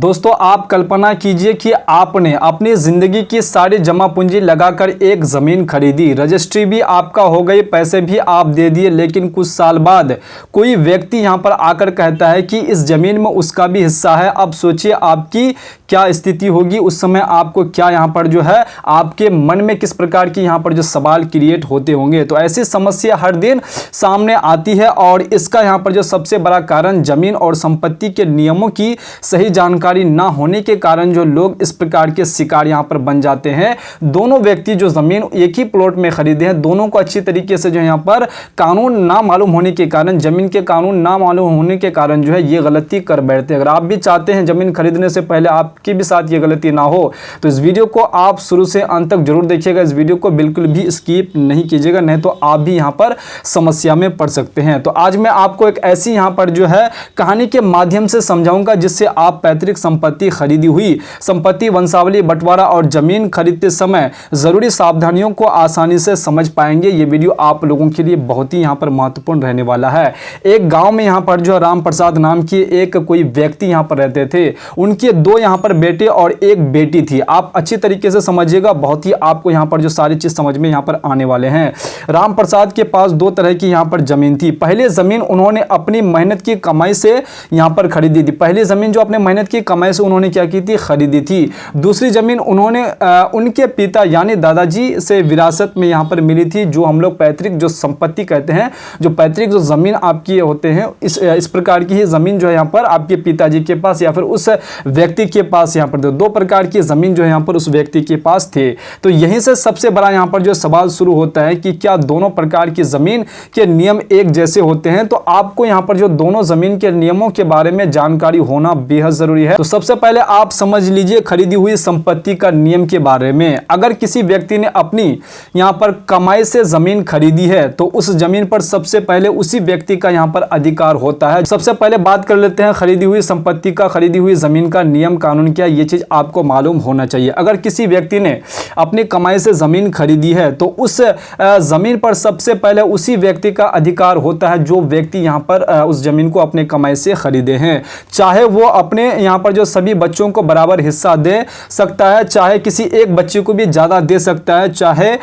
दोस्तों आप कल्पना कीजिए कि आपने अपनी जिंदगी की सारी जमा पूंजी लगाकर एक जमीन खरीदी, रजिस्ट्री भी आपका हो गई, पैसे भी आप दे दिए, लेकिन कुछ साल बाद कोई व्यक्ति यहां पर आकर कहता है कि इस जमीन में उसका भी हिस्सा है। अब सोचिए आपकी क्या स्थिति होगी, उस समय आपको क्या यहां पर जो है आपके मन में किस प्रकार की यहां पर जो सवाल क्रिएट होते होंगे। तो ऐसी समस्या हर दिन सामने आती है और इसका यहां पर जो सबसे बड़ा कारण जमीन और संपत्ति के नियमों की सही जानकारी ना होने के कारण जो लोग इस प्रकार के शिकार यहां पर बन जाते हैं। दोनों व्यक्ति जो जमीन एक ही प्लॉट में खरीदे हैं, दोनों को अच्छी तरीके से जो यहां पर कानून ना मालूम होने के कारण, जमीन के कानून ना मालूम होने के कारण जो है ये गलती कर बैठते हैं। अगर आप भी चाहते हैं जमीन खरीदने से पहले आपके भी साथ ये गलती ना हो तो इस वीडियो को आप शुरू से अंत तक जरूर देखिएगा। इस वीडियो को बिल्कुल भी स्किप नहीं कीजिएगा, नहीं तो आप भी यहां पर समस्या में पड़ सकते हैं। तो आज मैं आपको एक ऐसी यहां पर जो है कहानी के माध्यम से समझाऊंगा जिससे आप पैतृक संपत्ति, खरीदी हुई संपत्ति, वंशावली, बंटवारा और जमीन खरीदते समय जरूरी सावधानियों को आसानी से समझ पाएंगे। ये वीडियो आप लोगों के लिए बहुत ही यहां पर महत्वपूर्ण रहने वाला है। एक गांव में यहां पर जो राम प्रसाद नाम की एक कोई व्यक्ति यहां पर रहते थे। उनके दो यहां पर बेटे और एक बेटी थी। आप अच्छी तरीके से समझिएगा, बहुत ही आपको यहां पर जो सारी चीज समझ में यहां पर आने वाले हैं। राम प्रसाद के पास दो तरह की यहां पर जमीन थी। पहले जमीन उन्होंने अपनी मेहनत की कमाई से यहां पर खरीदी थी। पहली जमीन जो अपने मेहनत की कमाई से उन्होंने क्या की थी, खरीदी थी। दूसरी जमीन उन्होंने उनके पिता यानी दादाजी से विरासत में यहां पर मिली थी, जो हम लोग पैतृक जो संपत्ति कहते हैं। जो पैतृक जो जमीन आपकी होते हैं, इस प्रकार की ही जमीन जो है यहां पर आपके पिताजी के पास या फिर उस व्यक्ति के पास यहां पर दो प्रकार की जमीन जो है यहां पर उस व्यक्ति के पास थे। तो यहीं से सबसे बड़ा यहां पर जो सवाल शुरू होता है कि क्या दोनों प्रकार की जमीन के नियम एक जैसे होते हैं। तो आपको यहां पर जो दोनों जमीन के नियमों के बारे में जानकारी होना बेहद जरूरी है। तो सबसे पहले आप समझ लीजिए खरीदी हुई संपत्ति का नियम के बारे में। अगर किसी व्यक्ति ने अपनी यहां पर कमाई से जमीन खरीदी है तो उस जमीन पर सबसे पहले उसी व्यक्ति का यहां पर अधिकार होता है। सबसे पहले बात कर लेते हैं खरीदी हुई संपत्ति का, खरीदी हुई जमीन का नियम कानून क्या, ये चीज आपको मालूम होना चाहिए। अगर किसी व्यक्ति ने अपनी कमाई से जमीन खरीदी है तो उस जमीन पर सबसे पहले उसी व्यक्ति का अधिकार होता है जो व्यक्ति यहां पर उस जमीन को अपने कमाई से खरीदे हैं। चाहे वो अपने यहां पर जो सभी बच्चों को बराबर हिस्सा दे सकता है, चाहे किसी एक बच्चे को भी ज्यादा दे सकता है, चाहे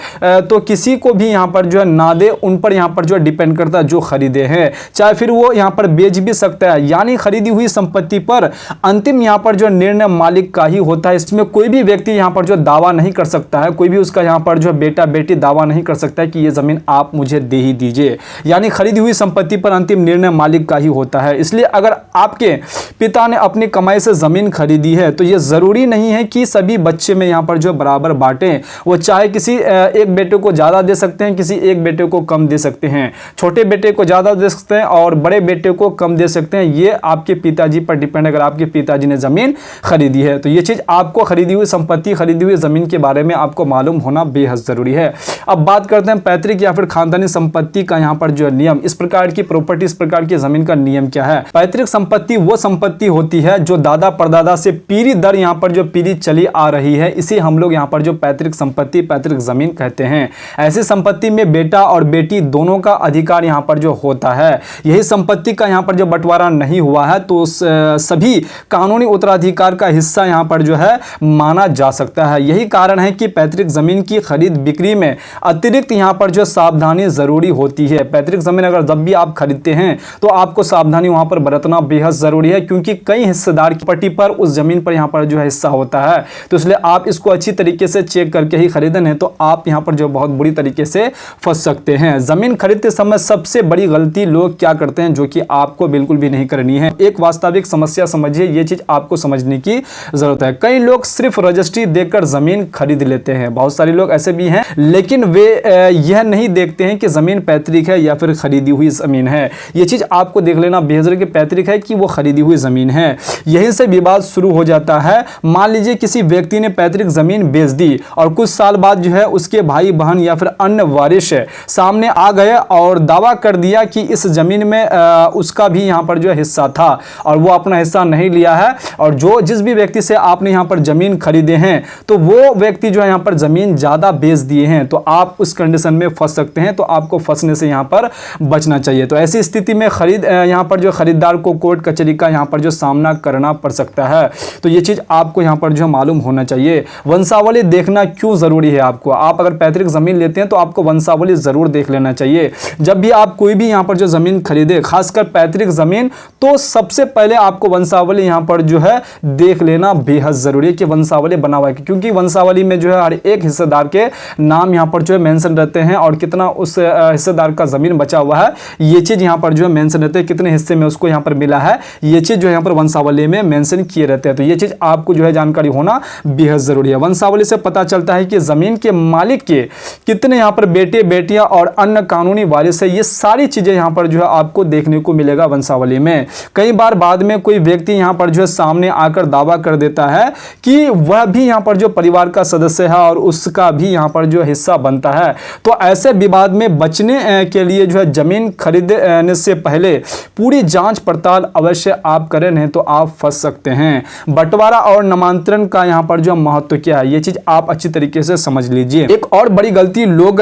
तो किसी को भी यहां पर जो है ना दे, उन पर यहां पर जो डिपेंड करता है जो खरीदे हैं। चाहे फिर वो यहां पर बेच भी सकता है। यानी खरीदी हुई संपत्ति पर अंतिम यहां पर जो निर्णय मालिक का ही होता है। इसमें कोई भी व्यक्ति यहां पर जो दावा नहीं कर सकता है, कोई भी उसका यहां पर जो बेटा बेटी दावा नहीं कर सकता है कि ये जमीन आप मुझे दे ही दीजिए। यानी खरीदी हुई संपत्ति पर अंतिम निर्णय मालिक का ही होता है। इसलिए अगर आपके पिता ने अपनी कमाई से जमीन खरीदी है तो यह जरूरी नहीं है कि सभी बच्चे में यहां पर जो बराबर बांटें। वो चाहे किसी एक बेटे को ज्यादा दे सकते हैं, किसी एक बेटे को कम दे सकते हैं, छोटे बेटे को ज्यादा दे सकते हैं और बड़े बेटे को कम दे सकते हैं। ये आपके पिताजी पर डिपेंड। अगर आपके पिताजी ने जमीन खरीदी है तो ये चीज आपको खरीदी हुई संपत्ति, खरीदी हुई जमीन के बारे में आपको मालूम होना बेहद जरूरी है। अब बात करते हैं पैतृक या फिर खानदानी संपत्ति का यहां पर जो नियम। इस प्रकार की प्रॉपर्टी, इस प्रकार की जमीन का नियम क्या है। पैतृक संपत्ति वो संपत्ति होती है जो दादा परदादा से पीढ़ी दर यहां पर जो पीढ़ी चली आ रही है, इसे हम लोग यहां पर जो पैतृक संपत्ति, पैतृक जमीन कहते हैं। ऐसी संपत्ति में बेटा और बेटी दोनों का अधिकार यहां पर जो होता है। यही संपत्ति का यहां पर जो बंटवारा नहीं हुआ है तो सभी कानूनी उत्तराधिकार का हिस्सा यहां पर जो है माना जा सकता है। यही कारण है कि पैतृक जमीन की खरीद बिक्री में अतिरिक्त यहां पर जो सावधानी जरूरी होती है। पैतृक जमीन अगर जब भी आप खरीदते हैं तो आपको सावधानी वहां पर बरतना बेहद जरूरी है, क्योंकि कई हिस्सेदार की पट्टी पर उस जमीन पर यहां पर जो है हिस्सा होता है। तो इसलिए आप इसको अच्छी तरीके से चेक करके ही खरीदें, नहीं तो आप यहां पर जो बहुत बुरी तरीके से फंस सकते हैं। जमीन खरीदते समय सबसे बड़ी गलती लोग क्या करते हैं, जो कि आपको बिल्कुल भी नहीं करनी है। एक वास्तविक समस्या समझिए, ये चीज आपको समझने की जरूरत है। कई लोग सिर्फ रजिस्ट्री देकर जमीन खरीद लेते हैं। बहुत सारे लोग ऐसे भी हैं, लेकिन वे यह नहीं देखते हैं कि जमीन पैतृक है या फिर खरीदी हुई जमीन है। यह चीज आपको देख लेना बेहद जरूरी कि पैतृक है कि वो खरीदी हुई जमीन है। यहीं से विवाद शुरू हो जाता है। मान लीजिए किसी व्यक्ति ने पैतृक जमीन बेच दी और कुछ साल बाद जो है उसके भाई बहन या फिर अन्य वारिस सामने आ गए और दावा कर दिया कि इस जमीन में उसका भी यहां पर जो हिस्सा था और वो अपना हिस्सा नहीं लिया है। और जो जिस भी भी व्यक्ति से आपने यहाँ पर जमीन खरीदे हैं तो वो व्यक्ति जो है यहाँ पर जमीन ज्यादा बेच दिए हैं, तो आप उस कंडीशन में फंस सकते हैं। तो आपको फंसने से यहाँ पर बचना चाहिए। तो ऐसी स्थिति में यहाँ पर जो खरीदार को कोर्ट कचहरी का यहाँ पर जो सामना करना पड़ सकता है। तो ये चीज आपको यहाँ पर जो मालूम होना चाहिए। वंशावली देखना क्यों जरूरी है आपको? आप अगर पैतृक जमीन लेते हैं तो आपको वंशावली जरूर देख लेना चाहिए। जब भी आप कोई भी यहाँ पर जो जमीन खरीदे, खासकर पैतृक जमीन, तो सबसे पहले आपको वंशावली यहाँ पर जो है देख लेना बेहद जरूरी है कि वंशावली बना हुआ है, क्योंकि वंशावली में जो है हर एक हिस्सेदार के नाम यहाँ पर जो है मेंशन रहते हैं और कितना उस हिस्सेदार का जमीन बचा हुआ है ये चीज यहाँ पर जो है मेंशन रहते हैं, कितने हिस्से में उसको यहाँ पर मिला है ये चीज जो यहाँ पर वंशावली में मेंशन किए रहते हैं। तो ये चीज आपको जो है जानकारी होना बेहद जरूरी है। वंशावली से पता चलता है कि जमीन के मालिक के कितने यहाँ पर बेटे बेटियां और अन्य कानूनी वारिस है, ये सारी चीजें यहाँ पर जो है आपको देखने को मिलेगा वंशावली में। कई बार बाद में कोई व्यक्ति यहाँ पर जो है सामने आकर दावा कर देता है कि वह भी यहाँ पर जो परिवार का सदस्य है और उसका भी यहाँ पर जो हिस्सा बनता है। तो ऐसे विवाद में बचने के लिए जो है जमीन खरीदने से पहले पूरी जांच पड़ताल अवश्य आप करें, नहीं तो आप फंस सकते हैं। बंटवारा और नामांतरण का यहाँ पर जो महत्व क्या है ये चीज आप अच्छी तरीके से समझ लीजिए। एक और बड़ी गलती लोग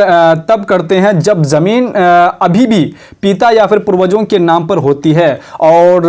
तब करते हैं जब जमीन अभी भी पिता या फिर पूर्वजों के नाम पर होती है और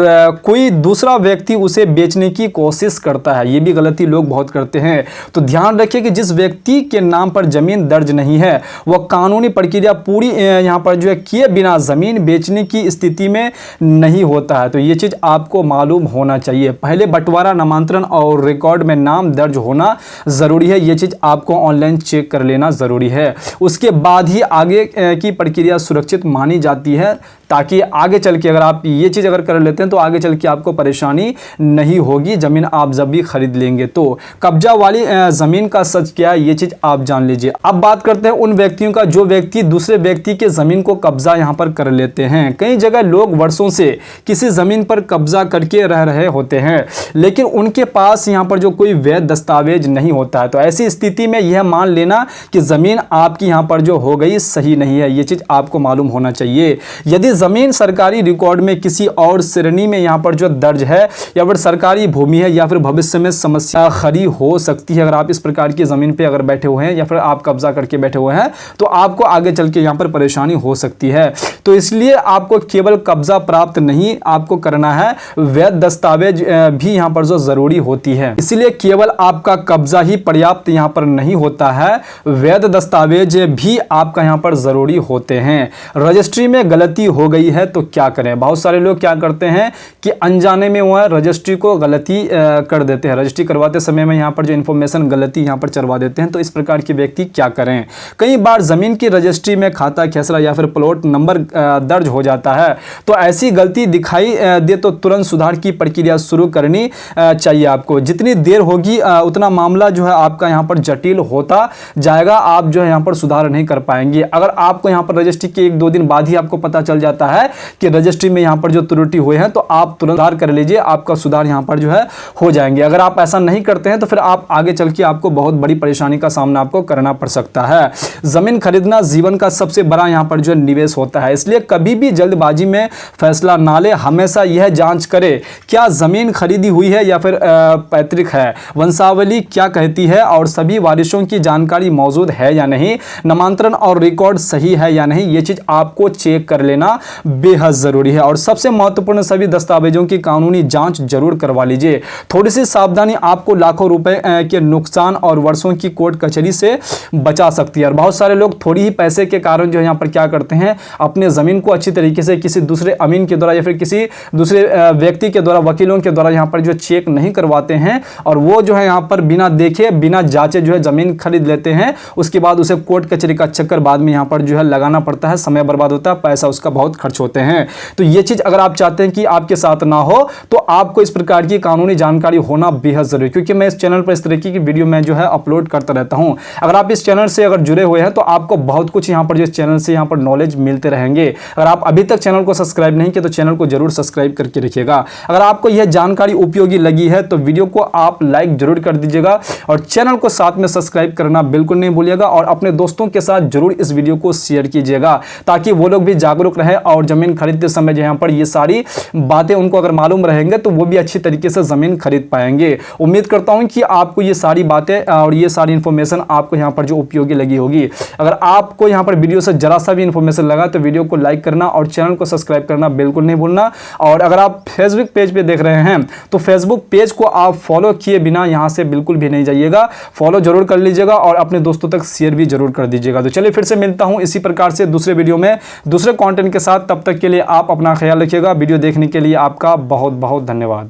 कोई दूसरा व्यक्ति उसे बेचने की कोशिश करता है। ये भी गलती लोग बहुत करते हैं। तो ध्यान रखिए कि जिस व्यक्ति के नाम पर जमीन दर्ज नहीं है वह कानूनी प्रक्रिया पूरी यहाँ पर जो है किए बिना जमीन बेचने की स्थिति में नहीं होता है। तो ये चीज आपको मालूम होना चाहिए। पहले बंटवारा, नामांतरण और रिकॉर्ड में नाम दर्ज होना जरूरी है। ये चीज आपको ऑनलाइन चेक कर लेना जरूरी है। उसके बाद ही आगे की प्रक्रिया सुरक्षित मानी जाती है, ताकि आगे चल के अगर आप ये चीज अगर कर लेते हैं तो आगे चल के आपको परेशानी नहीं होगी जमीन आप जब भी खरीद लेंगे। तो कब्जा वाली जमीन का सच क्या है ये चीज आप जान लीजिए। अब बात करते हैं उन व्यक्तियों का जो व्यक्ति दूसरे व्यक्ति के जमीन को कब्जा यहाँ पर कर लेते हैं। कई जगह लोग वर्षों से किसी जमीन पर कब्जा करके रह रहे होते हैं लेकिन उनके पास यहाँ पर जो कोई वैध दस्तावेज नहीं होता है। तो ऐसी स्थिति में यह मान लेना कि जमीन आपकी यहाँ पर जो हो गई सही नहीं है, ये चीज आपको मालूम होना चाहिए। यदि जमीन सरकारी रिकॉर्ड में किसी और श्रेणी में यहाँ पर जो दर्ज है या फिर सरकारी भूमि है या फिर भविष्य में समस्या खड़ी हो सकती है, अगर आप इस प्रकार की जमीन पे अगर बैठे हुए हैं या फिर आप कब्जा करके बैठे हुए हैं तो आपको आगे चल के यहाँ पर परेशानी हो सकती है। तो इसलिए आपको केवल कब्जा प्राप्त नहीं आपको करना है, वैध दस्तावेज भी यहाँ पर जो जरूरी होती है। इसलिए केवल आपका कब्जा ही पर्याप्त यहाँ पर नहीं होता है, वैध दस्तावेज भी आपका यहाँ पर जरूरी होते हैं। रजिस्ट्री में गलती हो गई है तो क्या करें? बहुत सारे लोग क्या करते हैं कि अनजाने में वह रजिस्ट्री को गलती कर देते हैं। रजिस्ट्री करवाते समय में यहाँ पर जो इन्फॉर्मेशन गलती यहाँ पर चलवा देते हैं। तो इस प्रकार के व्यक्ति क्या करें? कई बार जमीन की रजिस्ट्री में खाता खेसरा या फिर प्लॉट नंबर दर्ज हो जाता है। तो ऐसी गलती दिखाई दे तो तुरंत सुधार की प्रक्रिया शुरू करनी चाहिए आपको। जितनी देर होगी उतना मामला जो है आपका यहाँ पर जटिल होता जाएगा, आप जो है यहाँ पर सुधार नहीं कर पाएंगे। अगर आपको यहाँ पर रजिस्ट्री के 1-2 दिन बाद ही आपको पता चल जाता है कि रजिस्ट्री में यहाँ पर जो त्रुटि हुई है तो आप तुरंत सुधार कर लीजिए, आपका सुधार यहाँ पर जो है हो जाएंगे। अगर आप ऐसा नहीं करते हैं तो फिर आप आगे चल के आपको बहुत बड़ी परेशानी का सामना आपको करना पड़ सकता है। जमीन खरीदना जीवन का सबसे बड़ा यहाँ पर जो निवेश होता है, इसलिए कभी भी जल्दबाजी में फैसला ना ले। हमेशा यह जांच करे क्या जमीन खरीदी हुई है या फिर पैतृक है, वंशावली क्या कहती है और सभी वारिसों की जानकारी मौजूद है या नहीं, नामांतरण और रिकॉर्ड सही है या नहीं, ये चीज आपको चेक कर लेना बेहद जरूरी है। और सबसे महत्वपूर्ण सभी दस्तावेजों की कानूनी जांच जरूर करवा लीजिए। थोड़ी सी सावधानी आपको लाखों रुपए के नुकसान और वर्षों की कोर्ट कचहरी से बचा सकती है। और बहुत सारे लोग थोड़ी ही पैसे के कारण जो है यहाँ पर क्या करते हैं, अपने जमीन को अच्छी तरीके से किसी दूसरे अमीन के द्वारा या फिर किसी दूसरे व्यक्ति के द्वारा, वकीलों के द्वारा यहाँ पर जो चेक नहीं करवाते हैं और वो जो है यहाँ पर बिना देखे बिना जांचे जो है जमीन खरीद लेते हैं। उसके बाद उसे कोर्ट कचहरी का चक्कर बाद में यहाँ पर जो है लगाना पड़ता है, समय बर्बाद होता है, पैसा उसका बहुत खर्च होते हैं। तो ये चीज अगर आप चाहते हैं कि आपके साथ ना हो तो आपको इस प्रकार की कानूनी जानकारी होना बेहद जरूरी, क्योंकि मैं इस चैनल पर इस तरीके की वीडियो में जो है अपलोड करता रहता हूं। अगर आप इस चैनल से अगर जुड़े हुए हैं तो आपको बहुत कुछ यहाँ पर जो इस चैनल से यहाँ पर नॉलेज मिलते रहेंगे। अगर आप अभी तक चैनल को सब्सक्राइब नहीं किया तो चैनल को जरूर सब्सक्राइब करके रखिएगा। अगर आपको यह जानकारी उपयोगी लगी है तो वीडियो को आप लाइक जरूर कर दीजिएगा और चैनल को साथ में सब्सक्राइब करना बिल्कुल नहीं भूलिएगा और अपने दोस्तों के साथ जरूर इस वीडियो को शेयर कीजिएगा ताकि वो लोग भी जागरूक रहे और जमीन खरीदते समय यहाँ पर ये सारी बातें उनको अगर मालूम रहेंगे तो वो भी अच्छी तरीके से जमीन खरीद खरीद पाएंगे। उम्मीद करता हूं कि आपको ये सारी बातें और ये सारी इन्फॉर्मेशन आपको यहाँ पर जो उपयोगी लगी होगी। अगर आपको यहाँ पर वीडियो से जरा सा भी इन्फॉर्मेशन लगा तो वीडियो को लाइक करना और चैनल को सब्सक्राइब करना बिल्कुल नहीं भूलना। और अगर आप फेसबुक पेज पे देख रहे हैं तो फेसबुक पेज को आप फॉलो किए बिना यहाँ से बिल्कुल भी नहीं जाइएगा, फॉलो जरूर कर लीजिएगा और अपने दोस्तों तक शेयर भी जरूर कर दीजिएगा। तो चलिए फिर से मिलता हूँ इसी प्रकार से दूसरे वीडियो में दूसरे कंटेंट के साथ। तब तक के लिए आप अपना ख्याल रखिएगा। वीडियो देखने के लिए आपका बहुत बहुत धन्यवाद।